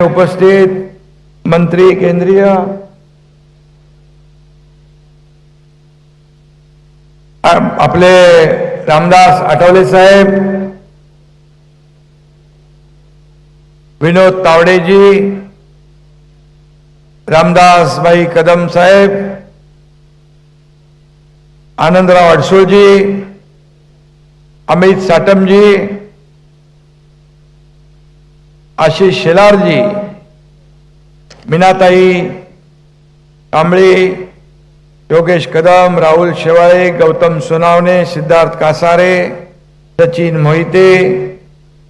उपस्थित मंत्री केंद्रीय, आपले रामदास आठवले साहेब, विनोद तावडेजी, रामदास भाई कदम साहेब, आनंदराव अडसूळजी, अमित साटमजी, आशीष शेलारजी, मीनाताई कांबळे, योगेश कदम, राहुल शेवाळे, गौतम सोनावणे, सिद्धार्थ कासारे, सचिन मोहिते,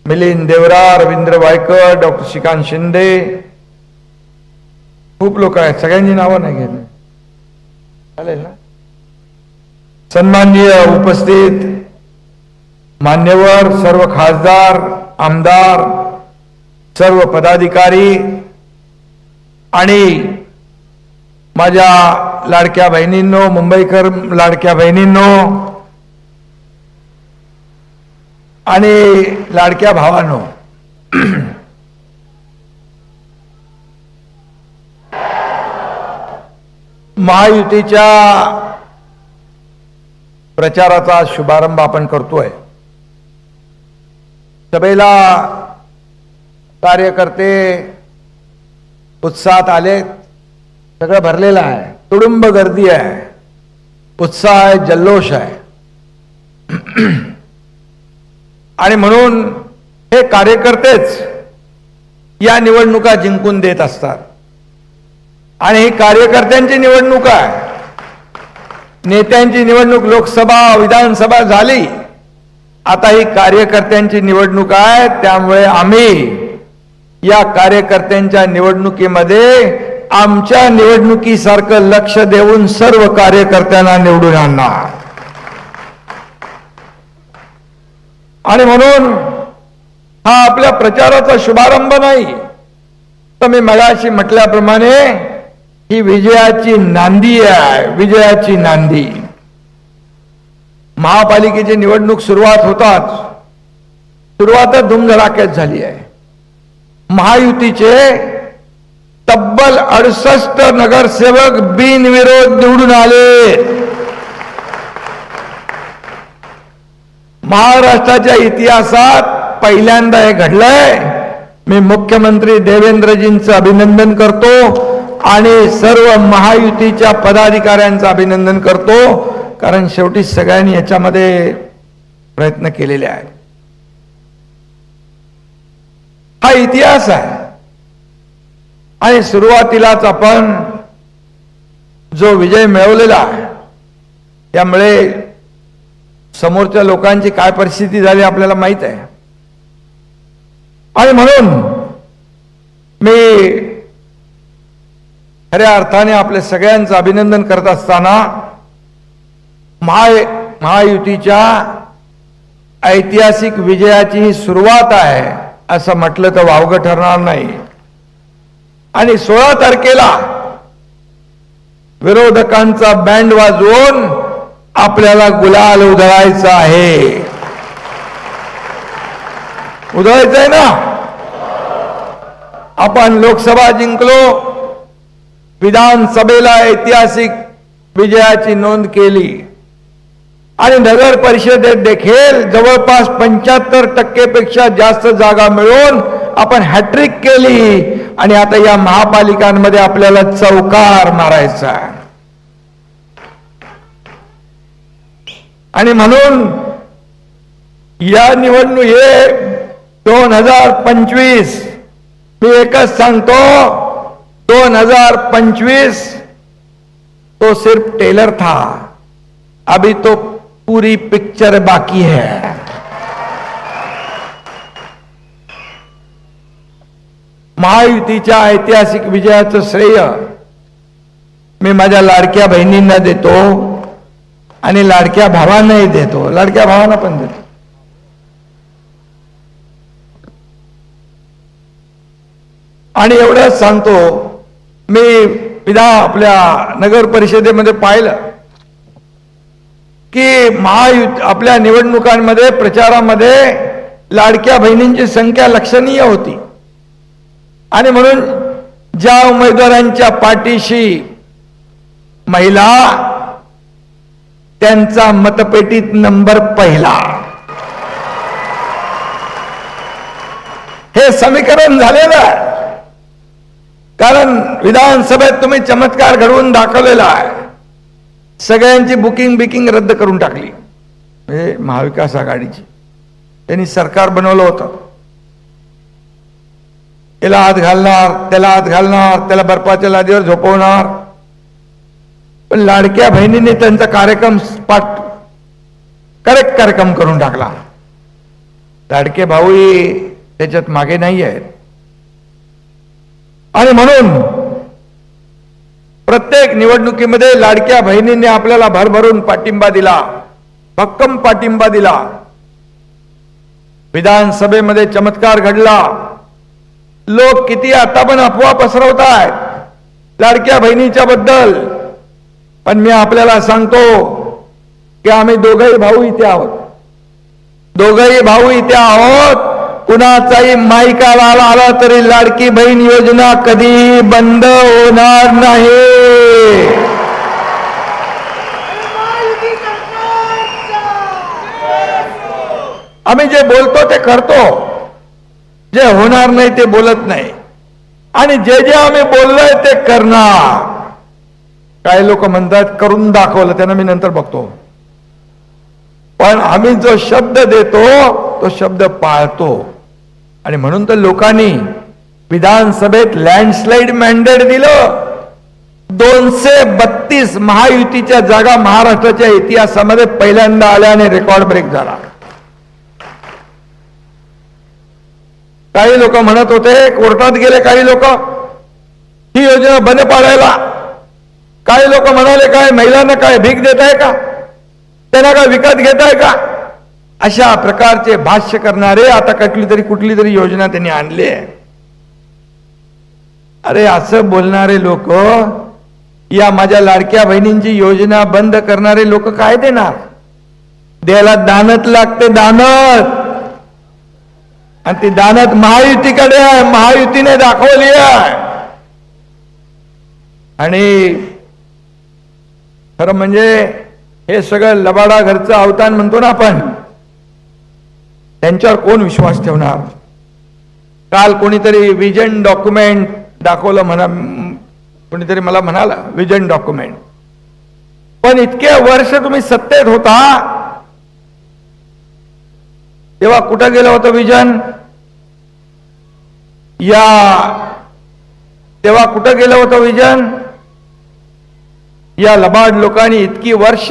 मिलिंद देवरा, रवींद्र वायकर, डॉक्टर श्रीकांत शिंदे, खूप लोक आहेत, सगळ्यांची नावं नाही घेत, चालेल ना? सन्माननीय उपस्थित मान्यवर, सर्व खासदार, आमदार, सर्व पदाधिकारी आणि माझ्या लाडक्या बहिणींनो, मुंबईकर लाडक्या बहिणींनो आणि लाडक्या भावांनो, महायुतीच्या प्रचाराचा शुभारंभ आपण करतोय. सभेला कार्यकर्ते उत्साहात आले, सगळं भरलेलं आहे, तुडुंब गर्दी आहे, उत्साह आहे, जल्लोष आहे. आणि म्हणून हे कार्यकर्तेच या निवडणुका जिंकून देत असतात. आणि ही कार्यकर्त्यांची निवडणूक आहे. नेत्यांची निवडणूक लोकसभा विधानसभा झाली, आता ही कार्यकर्त्यांची निवडणूक आहे. त्यामुळे आम्ही या कार्यकर्त्यांच्या निवडणुकीमध्ये आमच्या निवडणुकीसारखं लक्ष देऊन सर्व कार्यकर्त्यांना निवडून आणणार. आणि म्हणून हा आपल्या प्रचाराचा शुभारंभ नाही, तर मी मगाशी म्हटल्याप्रमाणे ही विजयाची नांदी आहे, विजयाची नांदी. महापालिकेची निवडणूक सुरुवातच धुमधडाक्यात झाली आहे. महायुतीचे तब्बल 68 नगरसेवक बिनविरोध निवडून आले. महाराष्ट्राच्या इतिहासात पहिल्यांदा हे घडलंय. मी मुख्यमंत्री देवेंद्रजींचं अभिनंदन करतो आणि सर्व महायुतीच्या पदाधिकाऱ्यांचं अभिनंदन करतो, कारण शेवटी सगळ्यांनी याच्यामध्ये प्रयत्न केलेले आहेत. हा इतिहास आहे. आणि सुरुवातीलाच आपण जो विजय मिळवलेला आहे, त्यामुळे समोरच्या लोकांची काय परिस्थिती झाली आपल्याला माहित आहे. आणि म्हणून मी खऱ्या अर्थाने आपल्या सगळ्यांचं अभिनंदन करत असताना महायुतीच्या ऐतिहासिक विजयाची ही सुरुवात आहे असं म्हटलं तर वावगं ठरणार नाही. आणि 16 तारखेला विरोधकांचा बँड वाजवून आपल्याला गुलाल उधळायचा आहे. उधळायचं आहे ना? आपण लोकसभा जिंकलो, विधानसभेला ऐतिहासिक विजयाची नोंद केली आणि नगर परिषदेत देखील जवळपास 75% पेक्षा जास्त जागा मिळवून आपण हॅट्रिक केली. आणि आता या महापालिकांमध्ये आपल्याला चौकार मारायचा. आणि म्हणून या निवडणूक हे 2025 मी एकच सांगतो, 2025 तो सिर्फ टेलर था, अभी तो पूरी पिक्चर बाकी है. महायुतीच्या ऐतिहासिक विजयाचं श्रेय मी माझ्या लाडक्या बहिणींना देतो आणि लाडक्या भावांनाही देतो, लाडक्या भावांना पण देतो. आणि एवढंच सांगतो, मी आपल्या नगर परिषदेमध्ये पाहिलं की आपल्या निवडणुकांमध्ये प्रचारामध्ये लाडक्या बहिणींची संख्या लक्षणीय होती. आणि म्हणून ज्या उमेदवारांच्या पाठीशी महिला, त्यांचा मतपेटीत नंबर पहिला. हे समीकरण झालेलं आहे. कारण विधानसभेत तुम्ही चमत्कार घडवून दाखवलेला आहे. सगळ्यांची बुकिंग रद्द करून टाकली. म्हणजे महाविकास आघाडीची त्यांनी सरकार बनवलं होतं. याला हात घालणार, त्याला हात घालणार, त्याला बर्फाच्या लादीवर झोपवणार. पण लाडक्या बहिणींनी त्यांचा कार्यक्रम करेक्ट कार्यक्रम करून टाकला. लाडके भाऊही त्याच्यात मागे नाही आहेत. आणि म्हणून प्रत्येक निवडणुकीमध्ये लाडक्या बहिणींनी आपल्याला भरभरून पाठिंबा दिला, भक्कम पाठिंबा दिला. विधानसभेमध्ये चमत्कार घडला. लोक किती आता पण अफवा पसरवत आहेत लाडक्या बहिणीच्या बद्दल. पण मी आपल्याला सांगतो की आम्ही दोघंही भाऊ इथे आहोत. दोघंही भाऊ इथे आहोत. कुणाचाही माईकाला आला तरी लाडकी बहीण योजना कधी बंद होणार नाही. आम्ही जे बोलतो ते करतो, जे होणार नाही ते बोलत नाही. आणि जे जे आम्ही बोललोय ते करणार. काही लोक म्हणतात करून दाखवलं, त्यांना मी नंतर बघतो. पण आम्ही जो शब्द देतो तो शब्द पाळतो. आणि म्हणून तर लोकांनी विधानसभेत लँडस्लाइड मॅन्डेट दिलं. 232 महायुतीच्या जागा महाराष्ट्राच्या इतिहासामध्ये पहिल्यांदा आल्या आणि रेकॉर्ड ब्रेक झाला. काही लोक म्हणत होते, कोर्टात गेले काही लोक ही योजना बंद पाडायला. काही लोक म्हणाले काय महिलांना काय भीक देत आहे का, त्यांना काय विकत घेत आहे का. अशा प्रकारचे भाष्य करणारे आता कुठली तरी योजना त्यांनी आणली आहे. अरे असं बोलणारे लोक, या माझ्या लाडक्या बहिणींची योजना बंद करणारे लोक काय देणार. द्यायला दानत लागते, दानत. आणि ती दानत महायुतीकडे आहे, महायुतीने दाखवली आहे. आणि खरं म्हणजे हे सगळं लबाडा घरचं अवतान म्हणतो ना आपण, त्यांच्यावर कोण विश्वास ठेवणार. काल कोणीतरी विजन डॉक्युमेंट दाखवलं म्हणा, कोणीतरी मला म्हणाला विजन डॉक्युमेंट. पण इतके वर्ष तुम्ही सत्तेत होता तेव्हा कुठं गेलं होतं विजन. तेव्हा कुठं गेलं होतं विजन. या लबाड लोकांनी इतकी वर्ष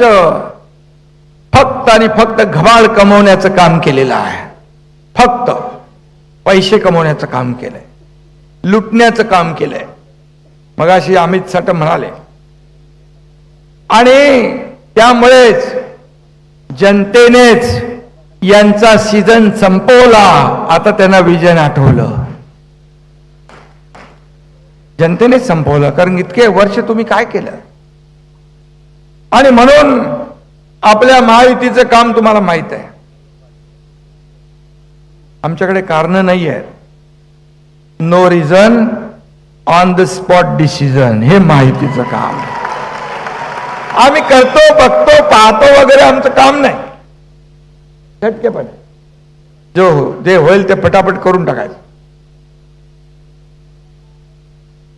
फक्त आणि फक्त घबाड कमवण्याचं काम केलेलं आहे. फक्त पैसे कमवण्याचं काम केलंय, लुटण्याचं काम केलंय. मगाशी अमित साटम म्हणाले. आणि त्यामुळेच जनतेनेच यांचा सीझन संपवला. आता त्यांना विजन आठवलं. जनतेनेच संपवलं, कारण इतके वर्ष तुम्ही काय केलं. आणि म्हणून आपल्या महायुतीचं काम तुम्हाला माहित आहे. आमच्याकडे कारण नाही आहे. No reason on the spot decision, हे महायुतीचं काम. आम्ही करतो, बघतो, पाहतो वगैरे आमचं काम नाही. झटकेपणे जे होईल ते पटापट करून टाकायचं.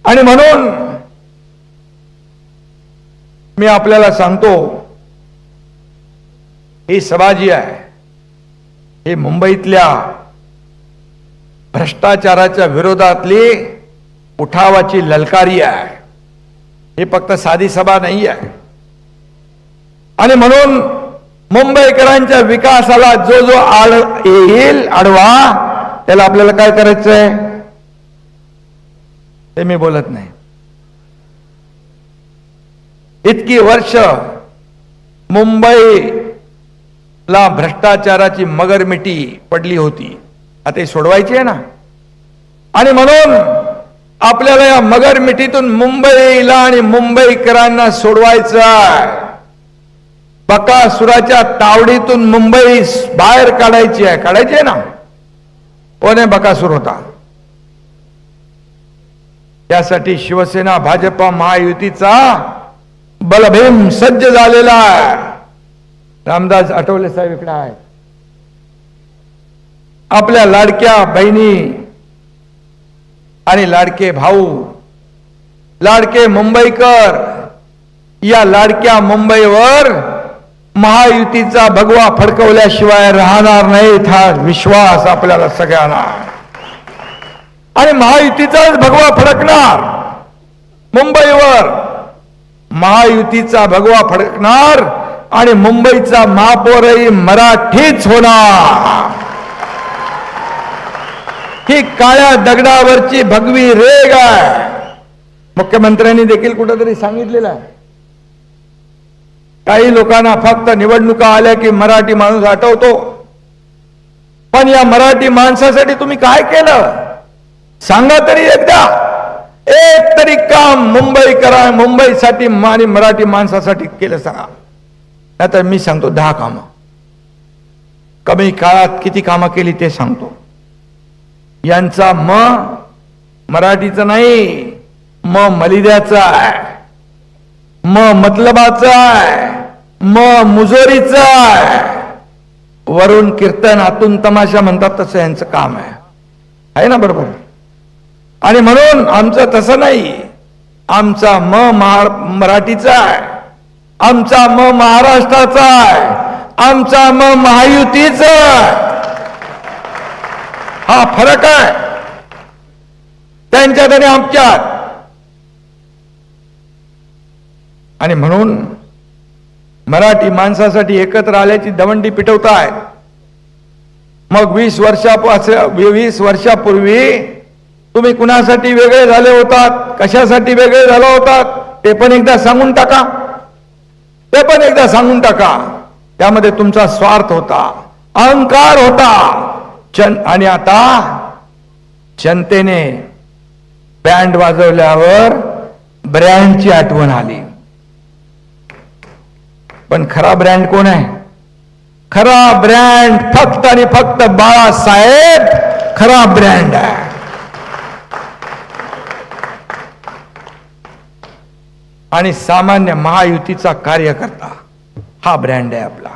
आणि म्हणून मी आपल्याला सांगतो, ही सभा जी आहे ही मुंबईतल्या भ्रष्टाचाराच्या विरोधातली उठावाची ललकारी आहे. ही फक्त साधी सभा नाही आहे. आणि म्हणून मुंबईकरांच्या विकासाला जो जो येईल आडवा, त्याला आपल्याला काय करायचंय ते मी बोलत नाही. इतकी वर्ष मुंबईला भ्रष्टाचाराची मगरमिटी पडली होती, आता ते सोडवायची आहे ना. आणि म्हणून आपल्याला या मगरमिटीतून मुंबईला आणि मुंबईकरांना सोडवायचं आहे. बकासुराच्या तावडीतून मुंबई बाहेर काढायची आहे. काढायची आहे ना. कोण आहे बकासूर होता. त्यासाठी शिवसेना भाजपा महायुतीचा बलभीम सज्ज झालेला आहे. रामदास आठवले साहेब इकडे आहेत. आपल्या लाडक्या बहिणी आणि लाडके भाऊ, लाडके मुंबईकर, या लाडक्या मुंबईवर महायुतीचा भगवा फडकवल्याशिवाय राहणार नाही, हा विश्वास आपल्याला सगळ्यांना. आणि महायुतीचाच भगवा फडकणार मुंबईवर, महायुतीचा भगवा फडकणार आणि मुंबईचा महापौरही मराठीच होणार. ही काळ्या दगडावरची भगवी रेग आहे. मुख्यमंत्र्यांनी देखील कुठेतरी सांगितलेलं आहे. काही लोकांना फक्त निवडणुका आल्या की मराठी माणूस आठवतो, पण या मराठी माणसासाठी तुम्ही काय केलं सांगा तरी एकदा. एक तरी काम मुंबईसाठी आणि मराठी माणसासाठी केलं सांगा. नाहीतर मी सांगतो 10 कामं. कमी काळात किती कामं केली ते सांगतो. यांचा मराठीचा नाही, मलिद्याचा आहे, मतलबाचा आहे, मुजोरीचा आहे. वरून कीर्तन आतून तमाशा म्हणतात तसं यांचं काम आहे ना, बरोबर. आणि म्हणून आमचं तसं नाही. आमचा मराठीचा आहे, आमचा महाराष्ट्राचा आहे, आमचा महायुतीचा आहे. हा फरक आहे त्यांच्यात आणि आमच्यात. आणि म्हणून मराठी माणसासाठी एकत्र आल्याची दवंडी पिटवतायत. मग 20 वर्षापूर्वी तुम्ही कुणासाठी वेगळे झाले होतात, कशासाठी वेगळे झाला होतात ते पण एकदा सांगून टाका. त्यामध्ये तुमचा स्वार्थ होता, अहंकार होता. आणि आता जनतेने बँड वाजवल्यावर ब्रँडची आठवण आली. पण खरा ब्रँड कोण आहे? खरा ब्रँड फक्त आणि फक्त बाळासाहेब खरा ब्रँड आहे. आणि सामान्य महायुतीचा कार्यकर्ता हा ब्रँड आहे आपला.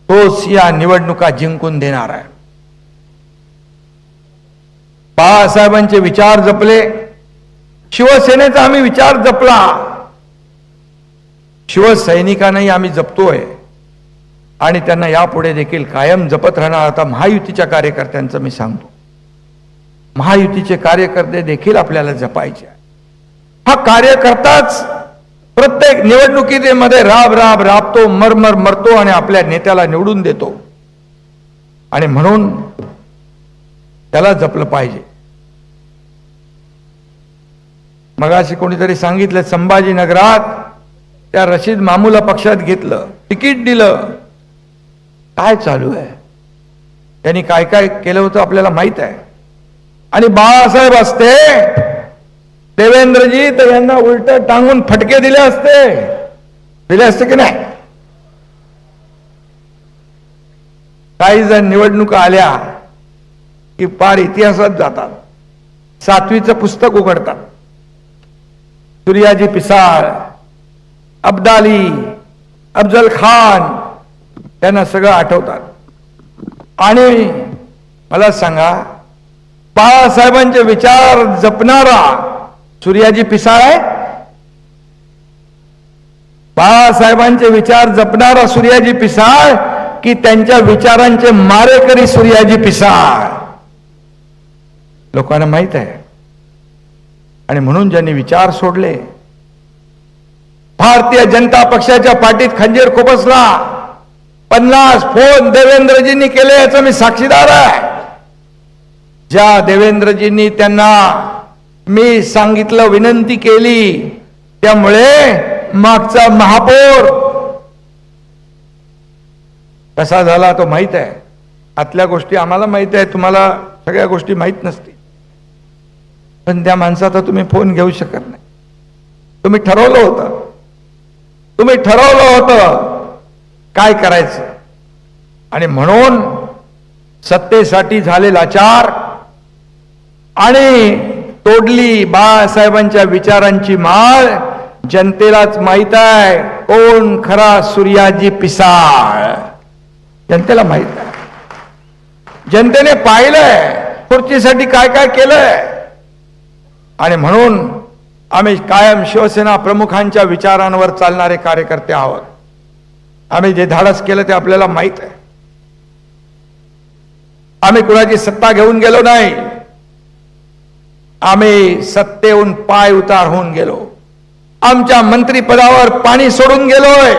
तोच या निवडणुका जिंकून देणार आहे. बाळासाहेबांचे विचार जपले, शिवसेनेचा आम्ही विचार जपला, शिवसैनिकांनाही आम्ही जपतोय आणि त्यांना यापुढे देखील कायम जपत राहणार. आता महायुतीच्या कार्यकर्त्यांचं मी सांगतो, महायुतीचे कार्यकर्ते देखील आपल्याला जपायचे. हा कार्यकर्ताच प्रत्येक निवडणुकीमध्ये राबतो, मरतो आणि आपल्या नेत्याला निवडून देतो. आणि म्हणून त्याला जपलं पाहिजे. मगाशी कोणीतरी सांगितलं, संभाजीनगरात त्या रशीद मामूला पक्षात घेतलं, तिकीट दिलं. काय चालू आहे? त्यांनी काय काय केलं होतं आपल्याला माहित आहे. आणि बाळासाहेब असते, देवेंद्रजी, तर यांना उलट टांगून फटके दिले असते की नाही? काही जण निवडणुका आल्या की पार इतिहासात जातात, 7वीचं पुस्तक उघडतात. सूर्याजी पिसाळ, अब्दाली, अफजल खान, त्यांना सगळं आठवतात. आणि मला सांगा, बाळासाहेबांचे विचार जपणारा सूर्याजी पिसाळ आहे? बाळासाहेबांचे विचार जपणारा सूर्याजी पिसाळ की त्यांच्या विचारांचे मारेकरी सूर्याजी पिसाळ? लोकांना माहित आहे. आणि म्हणून ज्यांनी विचार सोडले, भारतीय जनता पक्षाच्या पाठीत खंजीर खुपसला, 50 फोन देवेंद्रजींनी केले याचं मी साक्षीदार आहे. ज्या देवेंद्रजींनी त्यांना मी सांगितलं, विनंती केली, त्यामुळे मागचा महापौर कसा झाला तो माहित आहे. आतल्या गोष्टी आम्हाला माहित आहे, तुम्हाला सगळ्या गोष्टी माहित नसतील. पण त्या माणसाचा तुम्ही फोन घेऊ शकत नाही. तुम्ही ठरवलं होतं काय करायचं. आणि म्हणून सत्तेसाठी झाले लाचार आणि तोडली बाळासाहेबांच्या विचारांची माळ. जनतेलाच माहित आहे कोण खरा सूर्याजी पिसाळ. जनतेला माहित आहे. जनतेने पाहिलंय खुर्चीसाठी काय काय केलंय. आणि म्हणून आम्ही कायम शिवसेना प्रमुखांच्या विचारांवर चालणारे कार्यकर्ते आहोत. आम्ही जे धाडस केलं ते आपल्याला माहित आहे. आम्ही कुणाची सत्ता घेऊन गेलो नाही. आम्ही सत्तेहून पाय उतार होऊन गेलो. आमच्या मंत्रिपदावर पाणी सोडून गेलोय.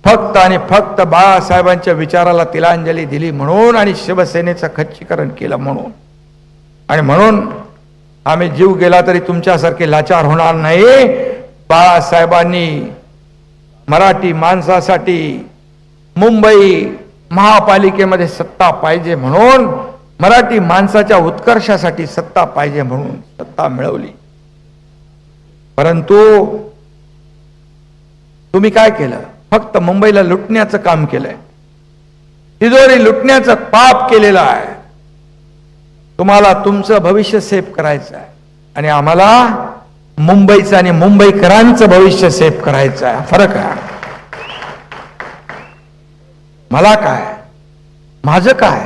फक्त आणि फक्त बाळासाहेबांच्या विचाराला तिलांजली दिली म्हणून आणि शिवसेनेचं खच्चीकरण केलं म्हणून. आणि म्हणून आम्ही जीव गेला तरी तुमच्यासारखे लाचार होणार नाही. बाळासाहेबांनी मराठी माणसासाठी मुंबई महापालिकेमध्ये सत्ता पाहिजे म्हणून, मराठी माणसाच्या उत्कर्षासाठी सत्ता पाहिजे म्हणून सत्ता मिळवली. परंतु तुम्ही काय केलं? फक्त मुंबईला लुटण्याचं काम केलंय. तिजोरी लुटण्याचं पाप केलेलं आहे. तुम्हाला तुमचं भविष्य सेव्ह करायचं आहे आणि आम्हाला मुंबईचं आणि मुंबईकरांचं भविष्य सेव्ह करायचं आहे. फरक आहे. मला काय, माझं काय,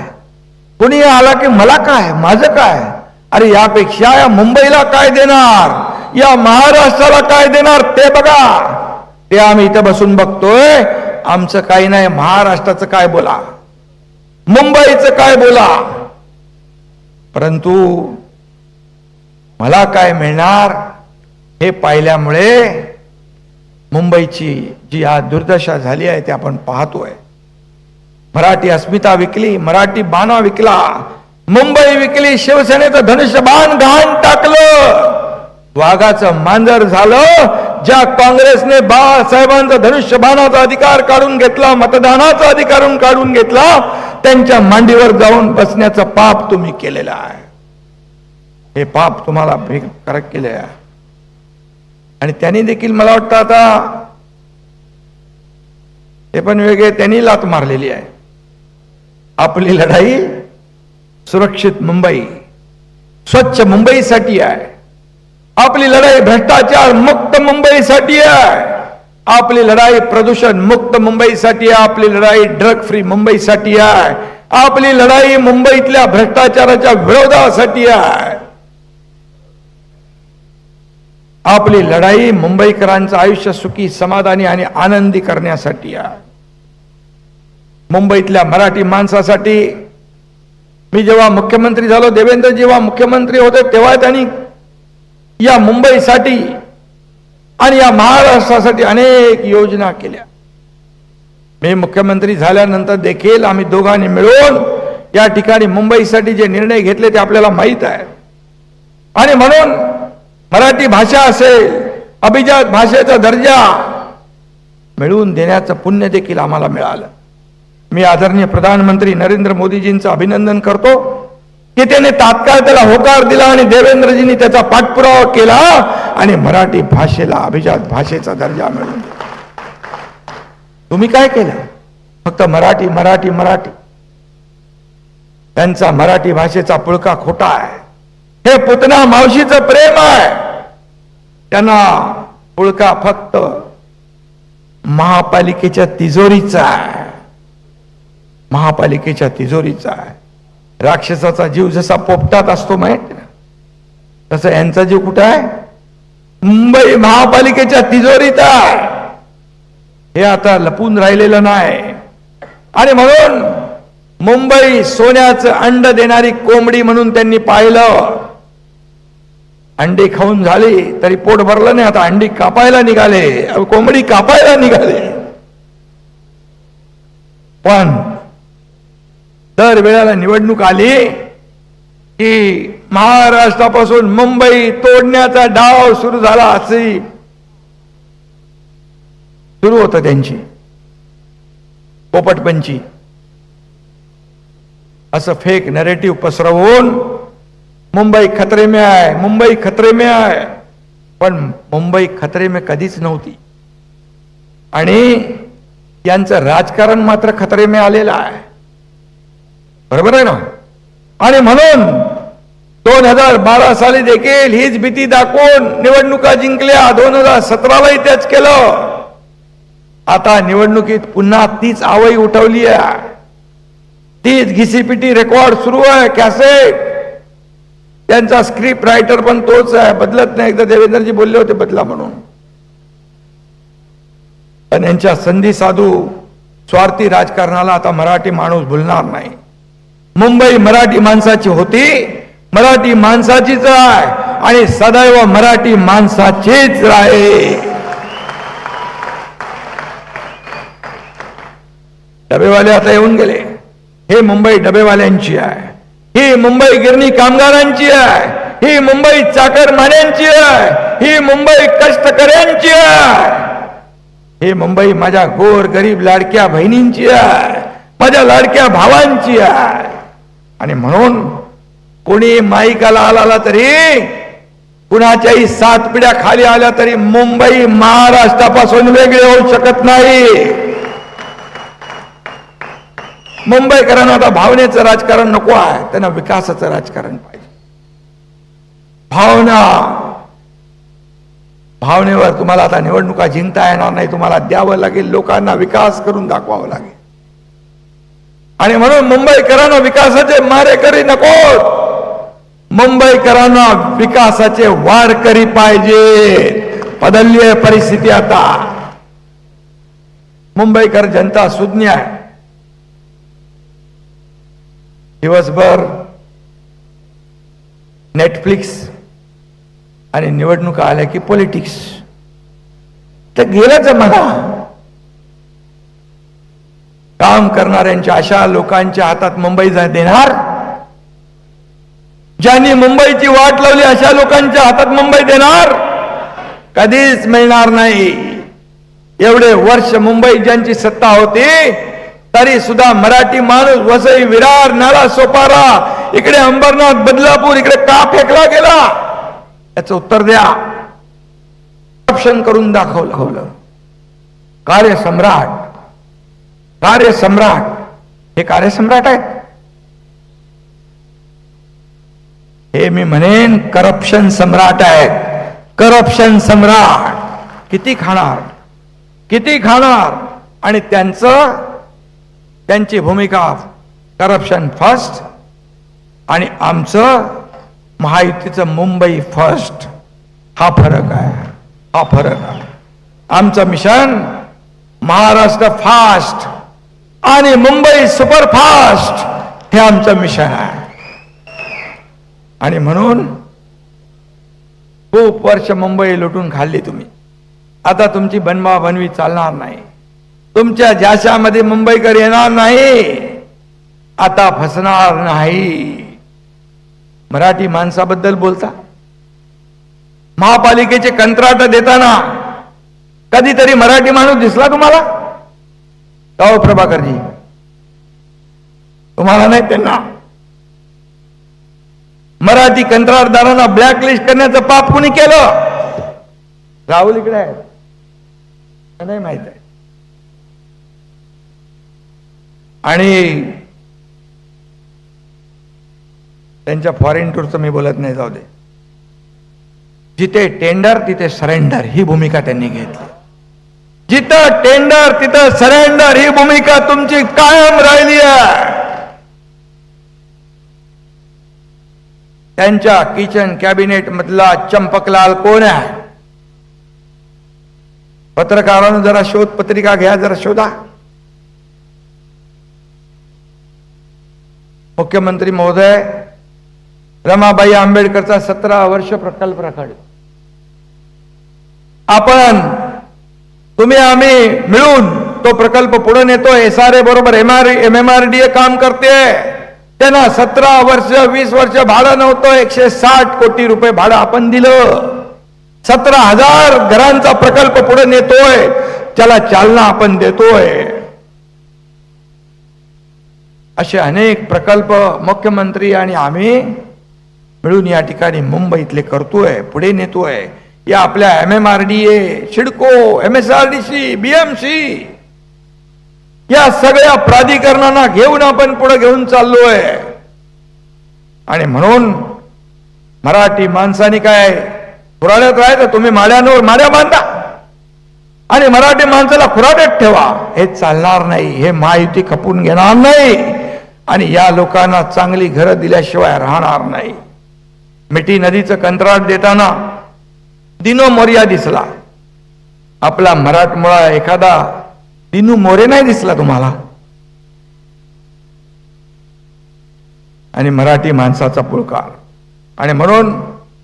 कोणी आला की मला काय, माझं काय. अरे यापेक्षा या मुंबईला काय देणार, या महाराष्ट्राला काय देणार ते बघा. ते आम्ही इथं बसून बघतोय. आमचं काही नाही. महाराष्ट्राचं काय बोला, मुंबईचं काय बोला. परंतु मला काय मिळणार हे पाहिल्यामुळे मुंबईची जी आज दुर्दशा झाली आहे ते आपण पाहतोय. मराठी अस्मिता विकली, मराठी बाणा विकला, मुंबई विकली, शिवसेनेचं धनुष्यबाण घाण टाकलं, वाघाचं मांजर झालं. ज्या काँग्रेसने बाळासाहेबांचा धनुष्यबाणाचा अधिकार काढून घेतला, मतदानाचा अधिकार काढून घेतला, त्यांच्या मांडीवर जाऊन बसण्याचं पाप तुम्ही केलेलं आहे. हे पाप तुम्हाला करक केले आहे. आणि त्यांनी देखील मला वाटतं आता ते पण वेगळे, त्यांनी लात मारलेली आहे. आपली लढाई सुरक्षित मुंबई, स्वच्छ मुंबईसाठी आहे. आपली लढाई भ्रष्टाचार मुक्त मुंबईसाठी आहे. आपली लढाई प्रदूषण मुक्त मुंबईसाठी आहे. आपली लढाई ड्रग फ्री मुंबईसाठी आहे. आपली लढाई मुंबईतल्या भ्रष्टाचाराच्या विरोधासाठी आहे. आपली लढाई मुंबईकरांचं आयुष्य सुखी, समाधानी आणि आनंदी करण्यासाठी आहे. मुंबईतल्या मराठी माणसासाठी. मी जेव्हा मुख्यमंत्री झालो, देवेंद्र जेव्हा मुख्यमंत्री होते, तेव्हा त्यांनी या मुंबईसाठी आणि या महाराष्ट्रासाठी अनेक योजना केल्या. मी मुख्यमंत्री झाल्यानंतर देखील आम्ही दोघांनी मिळून या ठिकाणी मुंबईसाठी जे निर्णय घेतले ते आपल्याला माहित आहे. आणि म्हणून मराठी भाषा असेल, अभिजात भाषेचा दर्जा मिळवून देण्याचं पुण्य देखील आम्हाला मिळालं. मी आदरणीय प्रधानमंत्री नरेंद्र मोदीजींचं अभिनंदन करतो की त्याने तात्काळ त्याला होकार दिला आणि देवेंद्रजींनी त्याचा पाठपुरावा केला आणि मराठी भाषेला अभिजात भाषेचा दर्जा मिळवून दिला. तुम्ही काय केलं? फक्त मराठी मराठी मराठी. त्यांचा मराठी भाषेचा पुळका खोटा आहे. हे पुतना मावशीचं प्रेम आहे. त्यांना पुळका फक्त महापालिकेच्या तिजोरीचा आहे. महापालिकेच्या तिजोरीचा आहे. राक्षसाचा जीव जसा पोपटात असतो माहित ना, तसं यांचा जीव कुठं आहे? मुंबई महापालिकेच्या तिजोरीत आहे. हे आता लपून राहिलेलं नाही. आणि म्हणून मुंबई सोन्याचं अंड देणारी कोंबडी म्हणून त्यांनी पाहिलं. अंडी खाऊन झाली तरी पोट भरलं नाही. आता अंडी कापायला निघाले, कोंबडी कापायला निघाले. पण दर वेळेला निवडणूक आली की महाराष्ट्रापासून मुंबई तोडण्याचा डाव सुरू झाला. असे सुरू होतं त्यांची पोपटपंची. असं फेक नरेटिव्ह पसरवून मुंबई खतरे में आहे, मुंबई खतरे में आहे. पण मुंबई खतरे में कधीच नव्हती. आणि यांचं राजकारण मात्र खतरे में आलेलं आहे. बरोबर आहे ना? आणि म्हणून 2012 साली देखील हीच भीती दाखवून निवडणुका जिंकल्या. 2017लाही त्याच केलं. आता निवडणुकीत पुन्हा तीच आवई उठवली आहे. तीच घिसीपिटी रेकॉर्ड सुरू आहे. कॅसेट, त्यांचा स्क्रिप्ट रायटर पण तोच आहे, बदलत नाही. एकदा देवेंद्रजी बोलले होते बदला म्हणून. पण यांच्या संधी साधू स्वार्थी राजकारणाला आता मराठी माणूस भुलणार नाही. मुंबई मराठी माणसाची होती, मराठी माणसाचीच आहे आणि सदैव मराठी माणसाचीच राहील. डबेवाले आता येऊन गेले. हे मुंबई डबेवाल्यांची आहे, ही मुंबई गिरणी कामगारांची आहे, ही मुंबई चाकरमान्यांची आहे, ही मुंबई कष्टकऱ्यांची आहे, ही मुंबई माझ्या गोर गरीब लाडक्या बहिणींची आहे, माझ्या लाडक्या भावांची आहे. आणि म्हणून कोणी माईकाला आला तरी, कुणाच्याही 7 पिढ्या खाली आल्या तरी मुंबई महाराष्ट्रापासून वेगळे होऊ शकत नाही. मुंबईकरांना आता भावनेचं राजकारण नको आहे, त्यांना विकासाचं राजकारण पाहिजे. भावनेवर तुम्हाला आता निवडणुका जिंकता येणार नाही. तुम्हाला द्यावं लागेल, लोकांना विकास करून दाखवावं लागेल. आणि म्हणून मुंबईकरांना विकासाचे मारेकरी नको, मुंबईकरांना विकासाचे वारकरी पाहिजे. बदलली आहे परिस्थिती आता. मुंबईकर जनता सुज्ञ आहे. दिवसभर नेटफ्लिक्स आणि निवडणुका आल्या की पॉलिटिक्स तर गेलंच म्हणा. काम करणाऱ्यांच्या अशा लोकांच्या हातात मुंबई देणार, ज्यांनी मुंबईची वाट लावली अशा लोकांच्या हातात मुंबई देणार? कधीच मिळणार नाही. एवढे वर्ष मुंबई ज्यांची सत्ता होती तरी सुद्धा मराठी माणूस वसई, विरार, नाला सोपारा, इकडे अंबरनाथ, बदलापूर इकडे का फेकला गेला? याचं उत्तर द्या. ऑप्शन करून दाखवलं. कार्यसम्राट हे कार्यसम्राट आहेत. हे मी म्हणेन करप्शन सम्राट आहेत. करप्शन सम्राट किती खाणार आणि त्यांची भूमिका करप्शन फर्स्ट आणि आमचं महायुतीचं मुंबई फर्स्ट. हा फरक आहे. आमचं मिशन महाराष्ट्र फास्ट आणि मुंबई सुपरफास्ट हे आमचं मिशन आहे. आणि म्हणून खूप वर्ष मुंबई लुटून खाल्ली तुम्ही. आता तुमची बनवा-बनवी चालणार नाही. तुमच्या जाशामध्ये मुंबईकर येणार नाही. आता फसणार नाही. मराठी माणसाबद्दल बोलता, महापालिकेचे कंत्राट देताना कधीतरी मराठी माणूस दिसला तुम्हाला? हो प्रभाकरजी, तुम्हाला नाही त्यांना? मराठी कंत्राटदारांना ब्लॅकलिस्ट करण्याचं पाप कुणी केलं? राहुल इकडे आहे, नाही माहित आहे. आणि त्यांच्या फॉरेन टूरचं मी बोलत नाही, जाऊ दे. जिथे टेंडर तिथे सरेंडर ही भूमिका त्यांनी घेतली. जिथं टेंडर तिथं सरेंडर ही भूमिका तुमची कायम राहिली आहे. त्यांच्या किचन कॅबिनेट मधला चंपकलाल कोण आहे? पत्रकारांनो जरा शोध पत्रिका घ्या, जरा शोधा. मुख्यमंत्री महोदय रमाबाई आंबेडकरचा 17 वर्ष प्रकल्प रखड. तुम्ही आम्ही मिळून तो प्रकल्प पुढे नेतो. SRA बरोबर MMRDA काम करते. त्यांना 17 वर्ष 20 वर्ष भाडं नव्हतं. 160 कोटी रुपये भाडं आपण दिलं. 17,000 घरांचा प्रकल्प पुढे नेतोय. त्याला चालना आपण देतोय. असे अनेक प्रकल्प मुख्यमंत्री आणि आम्ही मिळून या ठिकाणी मुंबईतले करतोय, पुढे नेतोय. या आपल्या MMRDA, सिडको, MSRDC, BMC या सगळ्या प्राधिकरणांना घेऊन आपण पुढे घेऊन चाललोय. आणि म्हणून मराठी माणसाने काय खुराड्यात राहायचं, तुम्ही माड्यांवर माड्या बांधा आणि मराठी माणसाला खुराड्यात ठेवा, हे चालणार नाही. हे महायुती खपून घेणार नाही आणि या लोकांना चांगली घरं दिल्याशिवाय राहणार नाही. मिठी नदीचं कंत्राट देताना दिनो मोर्या दिसला, आपला मराठमोळा एखादा दिनू मोरे नाही दिसला तुम्हाला? आणि मराठी माणसाचा पुळकार. आणि म्हणून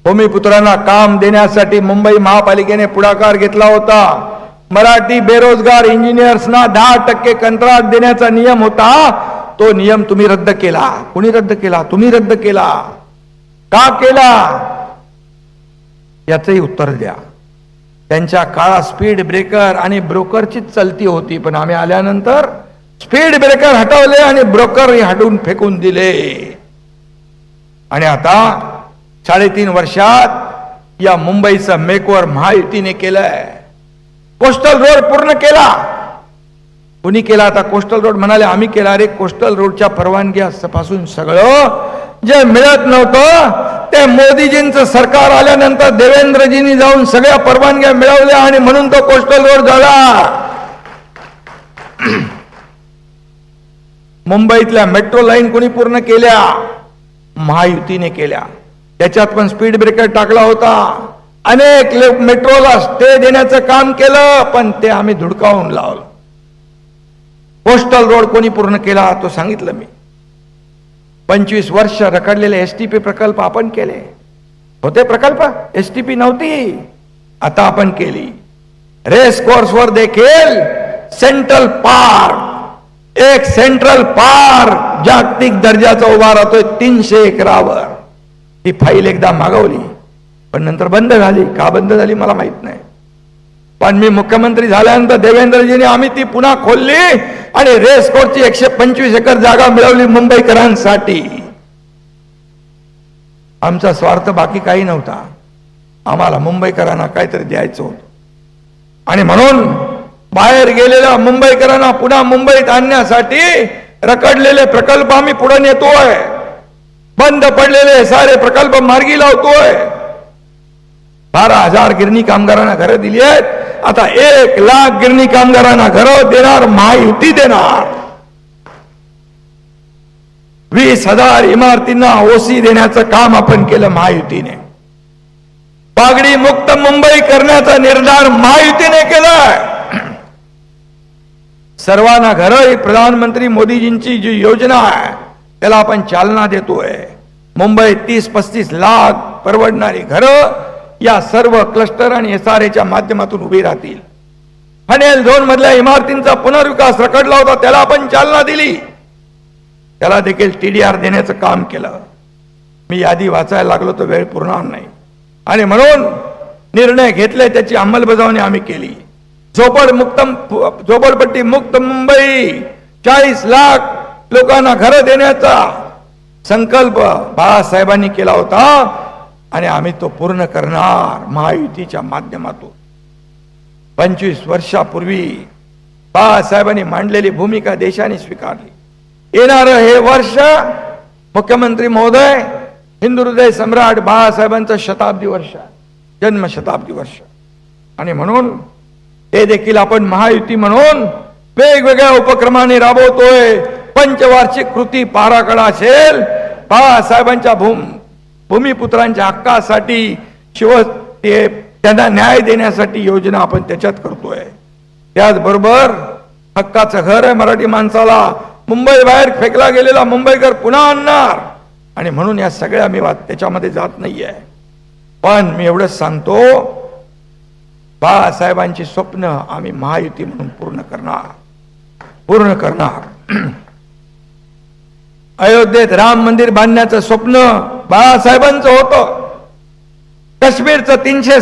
भूमिपुत्रांना काम देण्यासाठी मुंबई महापालिकेने पुढाकार घेतला होता. मराठी बेरोजगार इंजिनियर्सना 10% कंत्राट देण्याचा नियम होता. तो नियम तुम्ही रद्द केला. कुणी रद्द केला? तुम्ही रद्द केला. का केला याचंही उत्तर द्या. त्यांच्या काळात स्पीड ब्रेकर आणि ब्रोकरचीच चलती होती, पण आम्ही आल्यानंतर स्पीड ब्रेकर हटवले आणि ब्रोकर हटवून फेकून दिले. आणि आता 3.5 वर्षात या मुंबईचं मेकओव्हर महायुतीने केलंय. कोस्टल रोड पूर्ण केला. कुणी केला? आता कोस्टल रोड म्हणाले आम्ही केला. रे कोस्टल रोडच्या परवानग्या पासून सगळं जे मिळत नव्हतं ते मोदीजींचं सरकार आल्यानंतर देवेंद्रजींनी जाऊन सगळ्या परवानग्या मिळवल्या आणि म्हणून तो कोस्टल रोड झाला. मुंबईतल्या मेट्रो लाईन कोणी पूर्ण केल्या? महायुतीने केल्या. त्याच्यात पण स्पीड ब्रेकर टाकला होता. अनेक लोक मेट्रोला स्टे देण्याचं काम केलं, पण ते आम्ही धुडकावून लावलं. कोस्टल रोड कोणी पूर्ण केला? तो सांगितलं मी. 25 वर्ष रखडलेले एसटीपी प्रकल्प आपण केले. होते प्रकल्प, एसटीपी नव्हती, आता आपण केली. रेस कोर्सवर देखील सेंट्रल पार्क, एक सेंट्रल पार्क जागतिक दर्जाचा उभा राहतोय 300 एकरावर. ती फाईल एकदा मागवली पण नंतर बंद झाली. का बंद झाली मला माहित नाही, पण मी मुख्यमंत्री झाल्यानंतर देवेंद्रजीने आम्ही ती पुन्हा खोलली आणि रेस कोर्सची 125 एकर जागा मिळवली मुंबईकरांसाठी. आमचा स्वार्थ बाकी काही नव्हता. आम्हाला मुंबईकरांना काहीतरी द्यायचं होतं आणि म्हणून बाहेर गेलेल्या मुंबईकरांना पुन्हा मुंबईत आणण्यासाठी रखडलेले प्रकल्प आम्ही पुढे नेतोय. बंद पडलेले सारे प्रकल्प मार्गी लावतोय. 12,000 गिरणी कामगारांना घरं दिली आहेत. आता 1 लाख गिरणी कामगारांना घरं देणार महायुती देणार. 20,000 इमारतींना ओसी देण्याचं काम आपण केलं महायुतीने. पागडी मुक्त मुंबई करण्याचा निर्धार महायुतीने केलाय. सर्वांना घरं ही प्रधानमंत्री मोदीजींची जी योजना आहे त्याला आपण चालना देतोय. मुंबईत 30-35 लाख परवडणारी घरं या सर्व क्लस्टर आणि SRAच्या माध्यमातून उभी राहतील. फनेल झोन मधल्या इमारतींचा पुनर्विकास रखडला होता, त्याला आपण चालना दिली. त्याला देखील TDR देण्याचं काम केलं. मी यादी वाचायला लागलो तर वेळ पुरणार नाही आणि म्हणून निर्णय घेतले, त्याची अंमलबजावणी आम्ही केली. झोपडपट्टी मुक्त मुंबई, 40 लाख लोकांना घरं देण्याचा संकल्प बाळासाहेबांनी केला होता आणि आम्ही तो पूर्ण करणार महायुतीच्या माध्यमातून. 25 वर्षापूर्वी बाळासाहेबांनी मांडलेली भूमिका देशाने स्वीकारली. येणारं हे वर्ष मुख्यमंत्री महोदय हिंदू हृदय सम्राट बाळासाहेबांचं शताब्दी वर्ष, जन्म शताब्दी वर्ष आणि म्हणून ते देखील आपण महायुती म्हणून वेगवेगळ्या उपक्रमाने राबवतोय. पंचवार्षिक कृती पाराखडा असेल, बाळासाहेबांच्या भूमिपुत्रांच्या हक्कासाठी त्यांना न्याय देण्यासाठी योजना आपण त्याच्यात करतोय. त्याचबरोबर हक्काचं घर आहे मराठी माणसाला. मुंबई बाहेर फेकला गेलेला मुंबईकर पुन्हा आणणार आणि म्हणून या सगळ्या मी त्याच्यामध्ये जात नाहीये. पण मी एवढंच सांगतो, बाळासाहेबांची स्वप्न आम्ही महायुती म्हणून पूर्ण करणार. अयोध्येत राम मंदिर बांधण्याचं स्वप्न बाळासाहेबांचं होतं. काश्मीरचं 300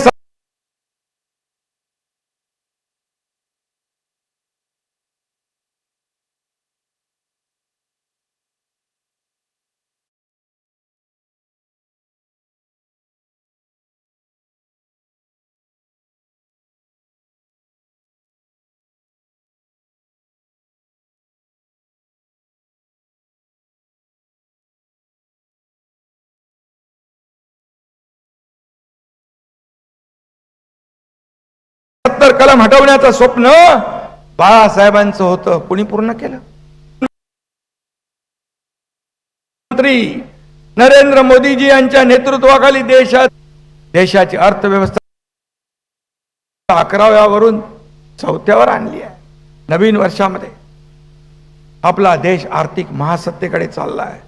70 कलम हटवण्याचं स्वप्न बाळासाहेबांचं होतं, कुणी पूर्ण केलं? मंत्री नरेंद्र मोदीजी यांच्या नेतृत्वाखाली देशाची अर्थव्यवस्था 11व्यावरून 4थ्यावर आणली आहे. नवीन वर्षामध्ये आपला देश आर्थिक महासत्तेकडे चालला आहे.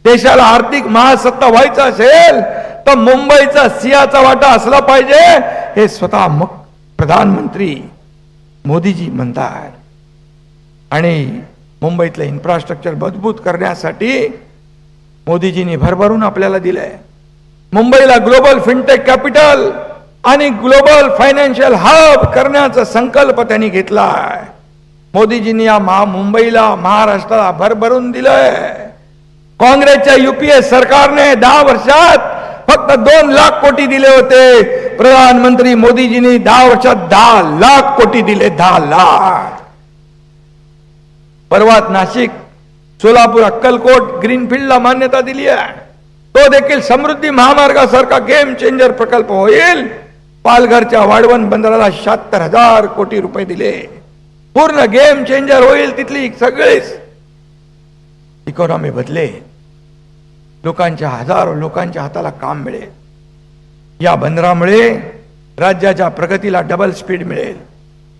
देशाला आर्थिक महासत्ता व्हायचं असेल तर मुंबईचा सिंहाचा वाटा असला पाहिजे, हे स्वतः प्रधानमंत्री मोदीजी म्हणतात. आणि मुंबईतलं इन्फ्रास्ट्रक्चर मजबूत करण्यासाठी मोदीजींनी भरभरून आपल्याला दिलंय. मुंबईला ग्लोबल फिनटेक कॅपिटल आणि ग्लोबल फायनान्शियल हब करण्याचा संकल्प त्यांनी घेतलाय. मोदीजींनी या मुंबईला, महाराष्ट्राला भरभरून दिलंय. काँग्रेसच्या युपीए सरकारने 10 वर्षात फक्त 2 लाख कोटी दिले होते. प्रधानमंत्री मोदीजींनी 10 वर्षात 10 लाख कोटी दिले. 10 लाख. परवात नाशिक, सोलापूर, अक्कलकोट ग्रीनफील्डला मान्यता दिली आहे. तो देखील समृद्धी महामार्गासारखा गेम चेंजर प्रकल्प होईल. पालघरच्या वाढवण बंदराला 76,000 कोटी रुपये दिले. पूर्ण गेम चेंजर होईल. तिथली सगळीच इकॉनॉमी बदलेल. हजारो लोकांच्या हाताला काम मिळेल. या बंदरामुळे राज्याच्या प्रगतीला डबल स्पीड मिळेल.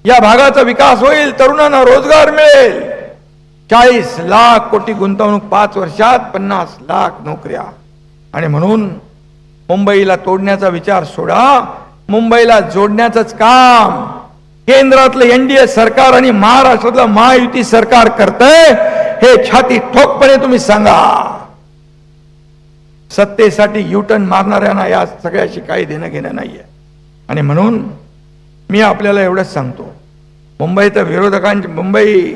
या भागाचा विकास होईल. तरुणांना रोजगार मिळेल. 40 लाख कोटी गुंतवणूक 5 वर्षात, 50 लाख नोकऱ्या. आणि म्हणून मुंबईला तोडण्याचा विचार सोडा, मुंबईला जोडण्याचंच काम केंद्रातलं एनडीए सरकार आणि महाराष्ट्रातलं महायुती सरकार करतंय. हे छाती ठोकपणे तुम्ही सांगा. सत्तेसाठी युटर्न मारणाऱ्यांना या सगळ्याशी काही देणं घेणं नाहीये. आणि म्हणून मी आपल्याला एवढंच सांगतो, मुंबई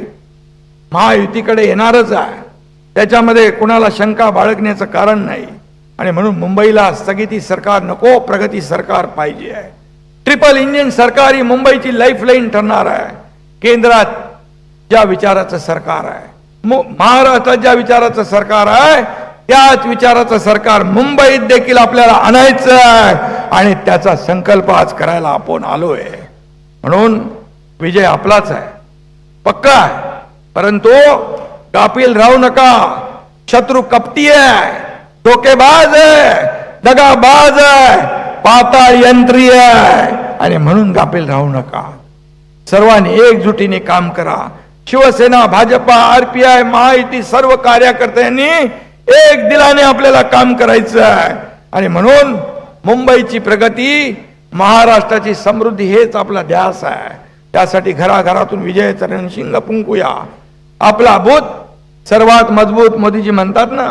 महायुतीकडे येणारच आहे. त्याच्यामध्ये कुणाला शंका बाळगण्याचं कारण नाही. आणि म्हणून मुंबईला स्थगिती सरकार नको, प्रगती सरकार पाहिजे आहे. ट्रिपल इंजिन सरकार ही मुंबईची लाईफलाईन ठरणार आहे. केंद्रात ज्या विचाराचं सरकार आहे, महाराष्ट्रात ज्या विचाराचं सरकार आहे, त्याच विचाराचं सरकार मुंबईत देखील आपल्याला आणायचं आहे. आणि त्याचा संकल्प आज करायला आपण आलोय. म्हणून विजय आपलाच आहे, पक्का आहे. परंतु गाफील राहू नका. शत्रू कपटी आहे, धोकेबाज आहे, दगाबाज आहे, पाताळ यंत्री आहे. आणि म्हणून गाफील राहू नका. सर्वांनी एकजुटीने काम करा. शिवसेना, भाजपा, आरपीआय, महायुती सर्व कार्यकर्त्यांनी एक दिलाने आपल्याला काम करायचं आहे. आणि म्हणून मुंबईची प्रगती, महाराष्ट्राची समृद्धी हेच आपला ध्यास आहे. त्यासाठी घराघरातून विजयाचा रणशिंग फुंकूया. आपला बूथ सर्वात मजबूत, मोदीजी म्हणतात ना,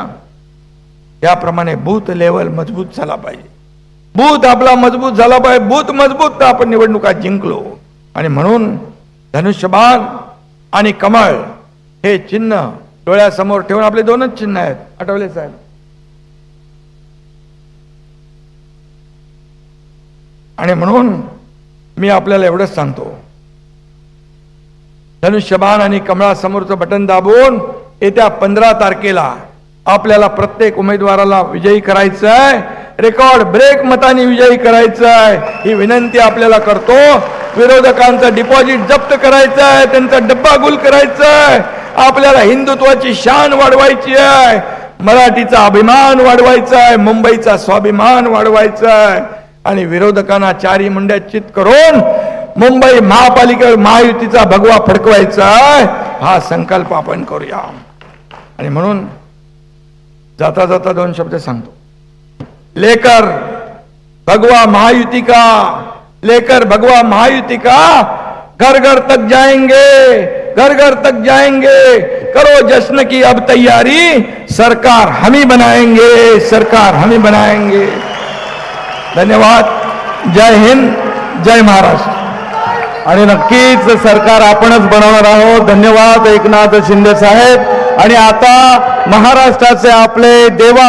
त्याप्रमाणे बूथ लेवल मजबूत झाला पाहिजे. बूथ आपला मजबूत झाला पाहिजे. बूथ मजबूत तर आपण निवडणुका जिंकलो. आणि म्हणून धनुष्यबाण आणि कमळ हे चिन्ह डोळ्यासमोर ठेवून, आपले 2च चिन्ह आहेत, आठवले साहेब. आणि म्हणून मी आपल्याला एवढंच सांगतो, धनुष्यबाण आणि कमळासमोरचं बटन दाबून येत्या 15 तारखेला आपल्याला प्रत्येक उमेदवाराला विजयी करायचं आहे. रेकॉर्ड ब्रेक मतांनी विजयी करायचं आहे. ही विनंती आपल्याला करतो. विरोधकांचं डिपॉझिट जप्त करायचं आहे, त्यांचा डब्बा गुल करायचा आहे. आपल्याला हिंदुत्वाची शान वाढवायची आहे, मराठीचा अभिमान वाढवायचा आहे, मुंबईचा स्वाभिमान वाढवायचा आहे. आणि विरोधकांना 4 मुंड्यात चित करून मुंबई महापालिकेवर महायुतीचा भगवा फडकवायचा आहे. हा संकल्प आपण करूया. आणि म्हणून जाता जाता 2 शब्द सांगतो. लेकर भगवा महायुती का, लेकर भगवा महायुती का, घर घर तक जाएंगे, घर घर तक जाएंगे, करो जश्न की अब तैयारी, सरकार हम ही बनाएंगे, सरकार हम ही बनाएंगे. धन्यवाद. जय हिंद, जय महाराष्ट्र. आणि नक्कीच सरकार आपणच बनवणार आहोत. धन्यवाद एकनाथ शिंदे साहेब. आणि आता महाराष्ट्राचे आपले देवा